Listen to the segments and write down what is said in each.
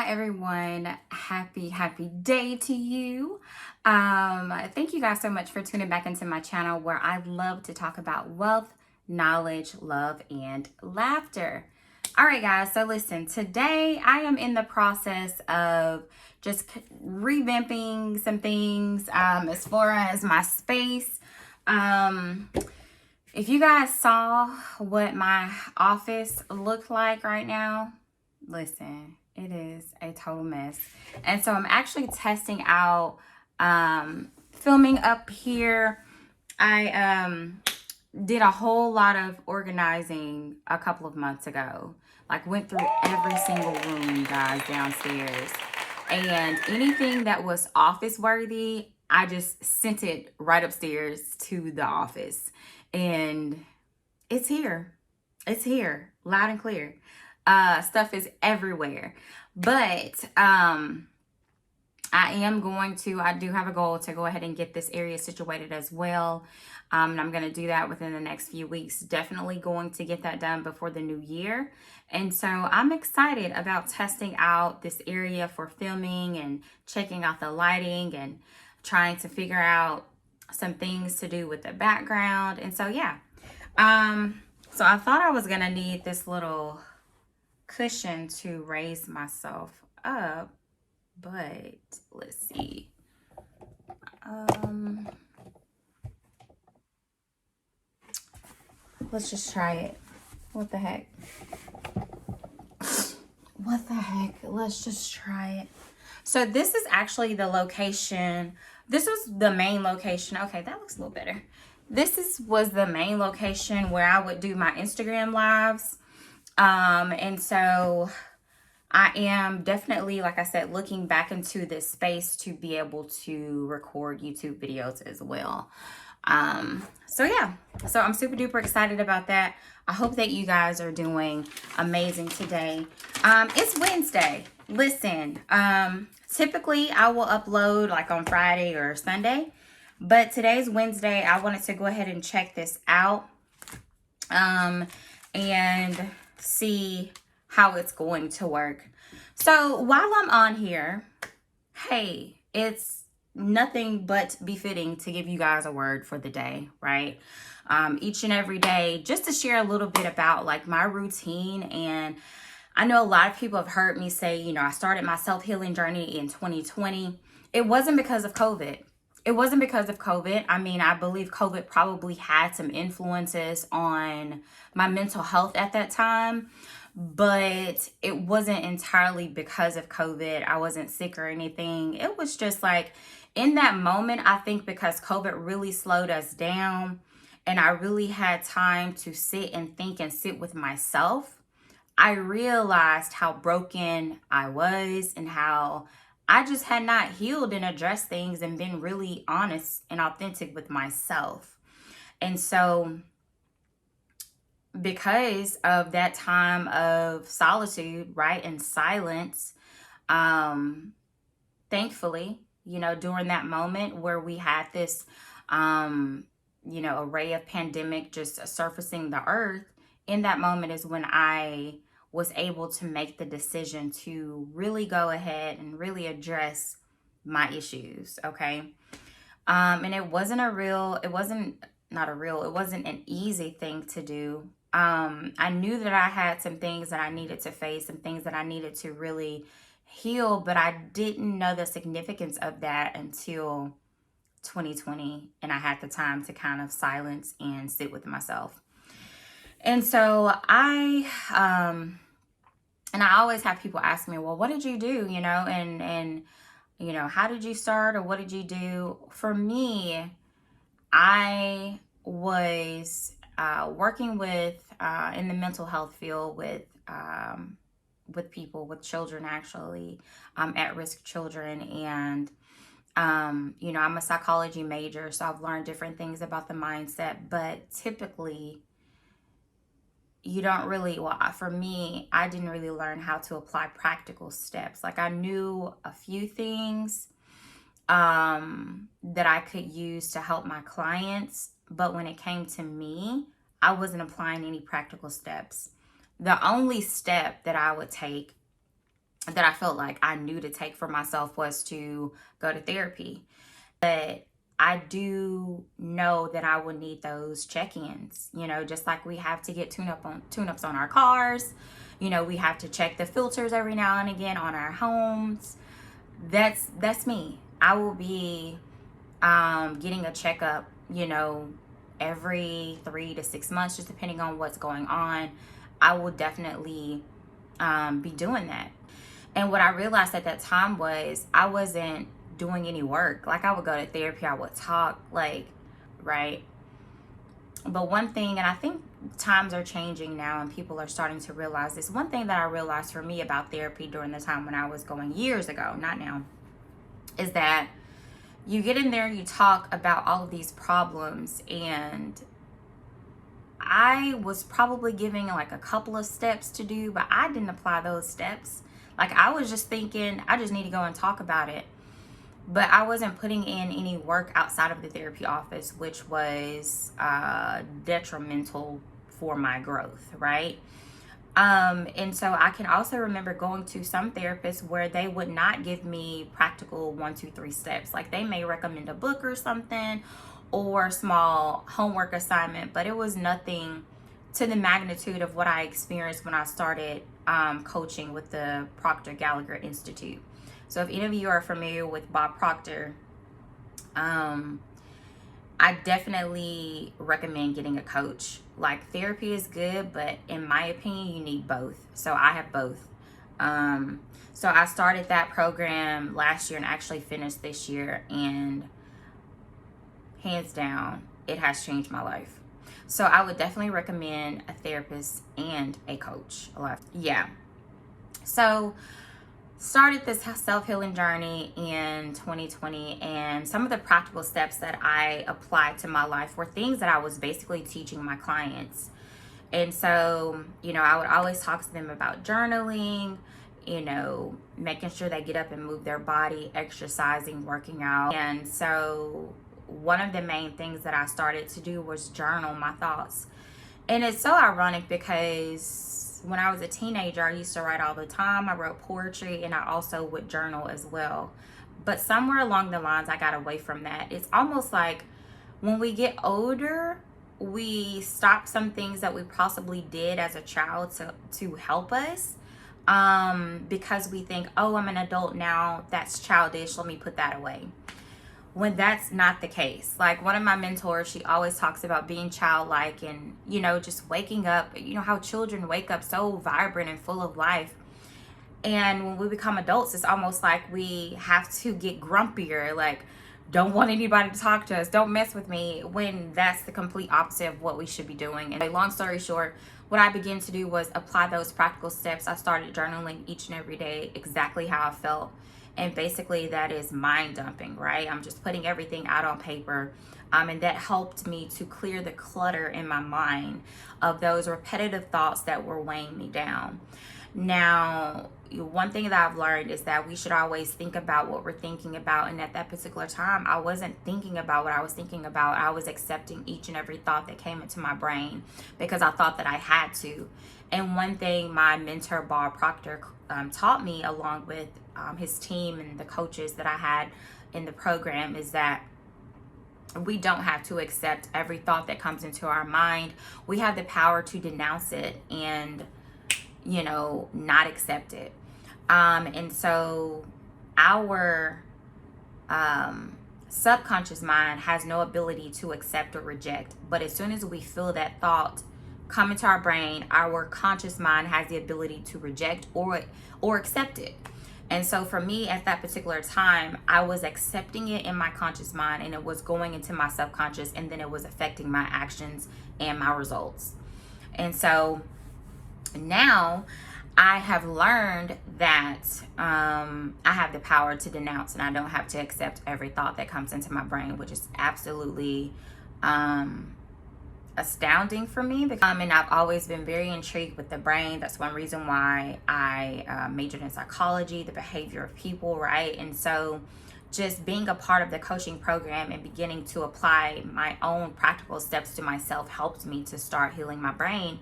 everyone. Happy day to you. Thank you guys so much for tuning back into my channel where I love to talk about wealth, knowledge, love, and laughter. All right, guys. So listen, today I am in the process of just revamping some things as far as my space. If you guys saw what my office looked like right now, listen, it is a total mess. And so I'm actually testing out filming up here. I did a whole lot of organizing a couple of months ago. Like went through every single room, guys, downstairs. And anything that was office worthy, I just sent it right upstairs to the office. And it's here. It's here, loud and clear. Stuff is everywhere. But I do have a goal to go ahead and get this area situated as well. And I'm going to do that within the next few weeks. Definitely going to get that done before the new year. And so I'm excited about testing out this area for filming and checking out the lighting and trying to figure out some things to do with the background. And so, yeah. So I thought I was going to need this little cushion to raise myself up, but let's see. Let's just try it. What the heck? What the heck? Let's just try it. So this is actually the location. This was the main location. Okay, that looks a little better. Was the main location where I would do my Instagram lives. And so I am definitely, like I said, looking back into this space to be able to record YouTube videos as well. So yeah, so I'm super duper excited about that. I hope that you guys are doing amazing today. It's Wednesday. Listen, typically I will upload like on Friday or Sunday, but today's Wednesday. I wanted to go ahead and check this out, and see how it's going to work. So while I'm on here, hey, it's nothing but befitting to give you guys a word for the day, right? Each and every day, just to share a little bit about like my routine. And I know a lot of people have heard me say, I started my self-healing journey in 2020. It wasn't because of COVID. It wasn't because of COVID. I mean, I believe COVID probably had some influences on my mental health at that time, but it wasn't entirely because of COVID. I wasn't sick or anything. It was just like in that moment, I think because COVID really slowed us down and I really had time to sit and think and sit with myself, I realized how broken I was and how I just had not healed and addressed things and been really honest and authentic with myself. And so because of that time of solitude, right, and silence, thankfully, during that moment where we had this, array of pandemic just surfacing the earth, in that moment is when I was able to make the decision to really go ahead and really address my issues, okay? And it wasn't an easy thing to do. I knew that I had some things that I needed to face, some things that I needed to really heal, but I didn't know the significance of that until 2020, and I had the time to kind of silence and sit with myself. And so I always have people ask me, well, what did you do? And how did you start, or what did you do? For me, I was working with in the mental health field with people, with children, actually, at-risk children. And I'm a psychology major, so I've learned different things about the mindset, but typically for me, I didn't really learn how to apply practical steps. Like I knew a few things that I could use to help my clients, but when it came to me, I wasn't applying any practical steps. The only step that I would take that I felt like I knew to take for myself was to go to therapy. But I do know that I will need those check-ins, just like we have to get tune-ups on our cars. We have to check the filters every now and again on our homes. That's me. I will be getting a checkup, every 3 to 6 months, just depending on what's going on. I will definitely be doing that. And what I realized at that time was I wasn't doing any work. Like, I would go to therapy, I would talk, like, right? But one thing, and I think times are changing now and people are starting to realize this. One thing that I realized for me about therapy during the time when I was going years ago, not now, is that you get in there, you talk about all of these problems, and I was probably giving like a couple of steps to do, but I didn't apply those steps. Like, I was just thinking, I just need to go and talk about it. But I wasn't putting in any work outside of the therapy office, which was detrimental for my growth, right? And so I can also remember going to some therapists where they would not give me practical 1, 2, 3 steps. Like, they may recommend a book or something or a small homework assignment, but it was nothing to the magnitude of what I experienced when I started coaching with the Proctor Gallagher Institute. So if any of you are familiar with Bob Proctor, I definitely recommend getting a coach. Like, therapy is good, but in my opinion, you need both. So I have both. So I started that program last year and actually finished this year, and hands down, it has changed my life. So I would definitely recommend a therapist and a coach. Yeah. So started this self-healing journey in 2020, and some of the practical steps that I applied to my life were things that I was basically teaching my clients. And so, I would always talk to them about journaling, making sure they get up and move their body, exercising, working out. And so one of the main things that I started to do was journal my thoughts. And it's so ironic because when I was a teenager, I used to write all the time. I wrote poetry, and I also would journal as well. But somewhere along the lines, I got away from that. It's almost like when we get older, we stop some things that we possibly did as a child to help us, because we think, oh, I'm an adult now, that's childish, let me put that away. When that's not the case. Like, one of my mentors, she always talks about being childlike and, just waking up, how children wake up so vibrant and full of life. And when we become adults, it's almost like we have to get grumpier, like, don't want anybody to talk to us, don't mess with me, when that's the complete opposite of what we should be doing. And long story short, what I began to do was apply those practical steps. I started journaling each and every day exactly how I felt. And basically that is mind dumping, right? I'm just putting everything out on paper. And that helped me to clear the clutter in my mind of those repetitive thoughts that were weighing me down. Now, one thing that I've learned is that we should always think about what we're thinking about. And at that particular time, I wasn't thinking about what I was thinking about. I was accepting each and every thought that came into my brain because I thought that I had to. And one thing my mentor, Bob Proctor, taught me, along with his team and the coaches that I had in the program, is that we don't have to accept every thought that comes into our mind. We have the power to denounce it and, not accept it. And so our subconscious mind has no ability to accept or reject. But as soon as we feel that thought come into our brain, our conscious mind has the ability to reject or accept it. And so for me at that particular time, I was accepting it in my conscious mind, and it was going into my subconscious, and then it was affecting my actions and my results. And so now I have learned that I have the power to denounce, and I don't have to accept every thought that comes into my brain, which is absolutely astounding for me. And I've always been very intrigued with the brain. That's one reason why I majored in psychology, the behavior of people, right? And so just being a part of the coaching program and beginning to apply my own practical steps to myself helped me to start healing my brain.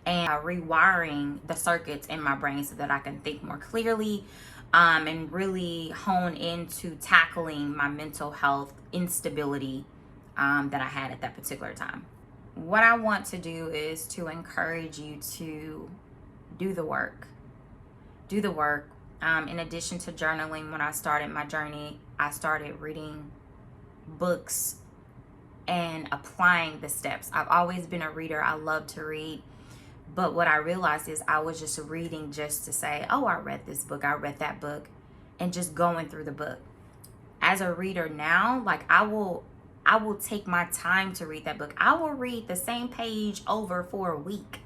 and rewiring the circuits in my brain so that I can think more clearly, and really hone into tackling my mental health instability that I had at that particular time. What I want to do is to encourage you to do the work. Do the work. In addition to journaling, when I started my journey, I started reading books and applying the steps. I've always been a reader. I love to read. But what I realized is I was just reading just to say, oh, I read this book, I read that book, and just going through the book. As a reader now, like I will take my time to read that book. I will read the same page over for a week.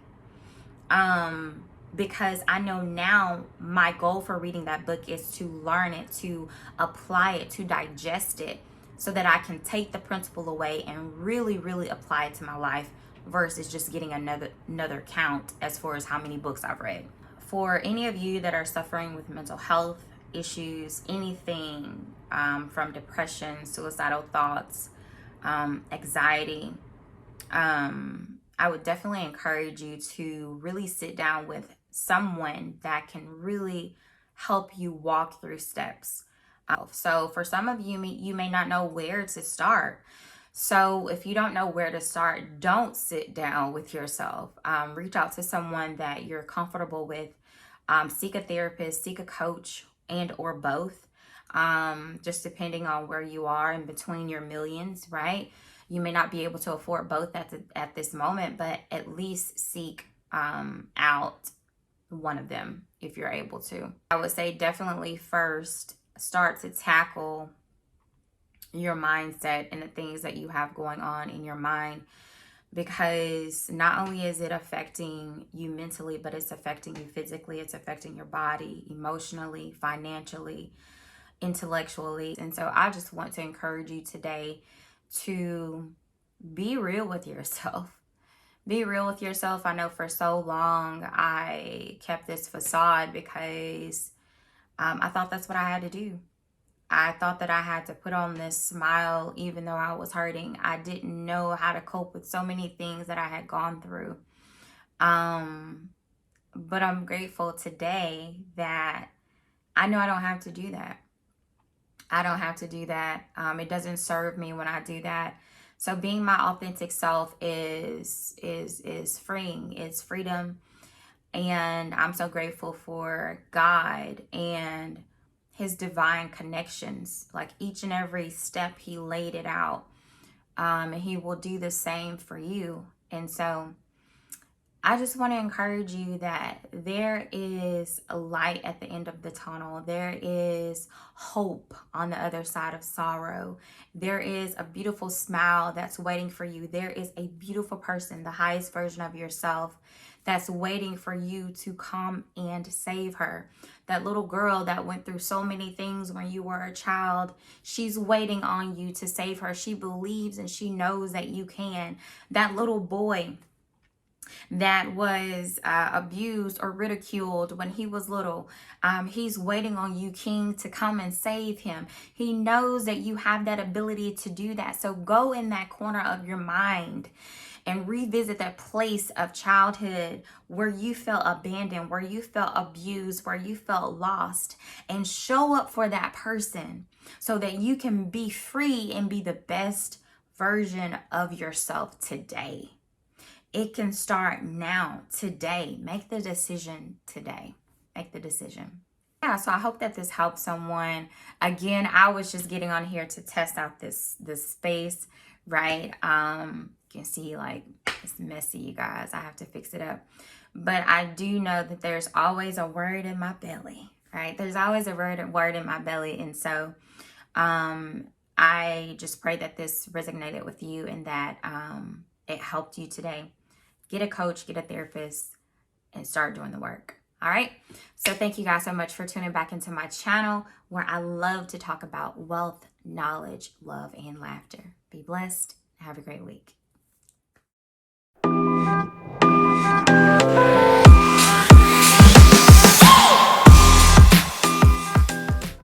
Because I know now my goal for reading that book is to learn it, to apply it, to digest it, so that I can take the principle away and really, really apply it to my life versus just getting another count as far as how many books I've read. For any of you that are suffering with mental health issues, anything from depression, suicidal thoughts, anxiety, I would definitely encourage you to really sit down with someone that can really help you walk through steps. So for some of you, you may not know where to start. So if you don't know where to start, don't sit down with yourself. Reach out to someone that you're comfortable with. Seek a therapist, seek a coach, and or both. Just depending on where you are in between your millions, right? You may not be able to afford both at this moment, but at least seek out one of them if you're able to. I would say definitely first start to tackle your mindset and the things that you have going on in your mind, because not only is it affecting you mentally, but it's affecting you physically, it's affecting your body, emotionally, financially, intellectually. And so I just want to encourage you today to be real with yourself. Be real with yourself. I know for so long I kept this facade because I thought that's what I had to do. I thought that I had to put on this smile even though I was hurting. I didn't know how to cope with so many things that I had gone through. But I'm grateful today that I know I don't have to do that. I don't have to do that. It doesn't serve me when I do that. So being my authentic self is freeing. It's freedom. And I'm so grateful for God and his divine connections. Like each and every step he laid it out. And he will do the same for you. And so I just want to encourage you that there is a light at the end of the tunnel. There is hope on the other side of sorrow. There is a beautiful smile that's waiting for you. There is a beautiful person, the highest version of yourself, that's waiting for you to come and save her. That little girl that went through so many things when you were a child, she's waiting on you to save her. She believes and she knows that you can. That little boy that was abused or ridiculed when he was little, he's waiting on you, King, to come and save him. He knows that you have that ability to do that. So go in that corner of your mind and revisit that place of childhood where you felt abandoned, where you felt abused, where you felt lost, and show up for that person so that you can be free and be the best version of yourself today. It can start now, today. Make the decision today. Make the decision. Yeah, so I hope that this helps someone. Again, I was just getting on here to test out this space, right? You can see like it's messy, you guys. I have to fix it up. But I do know that there's always a word in my belly, right? There's always a word in my belly. And so I just pray that this resonated with you and that it helped you today. Get a coach, get a therapist, and start doing the work. All right. So thank you guys so much for tuning back into my channel where I love to talk about wealth, knowledge, love, and laughter. Be blessed. Have a great week.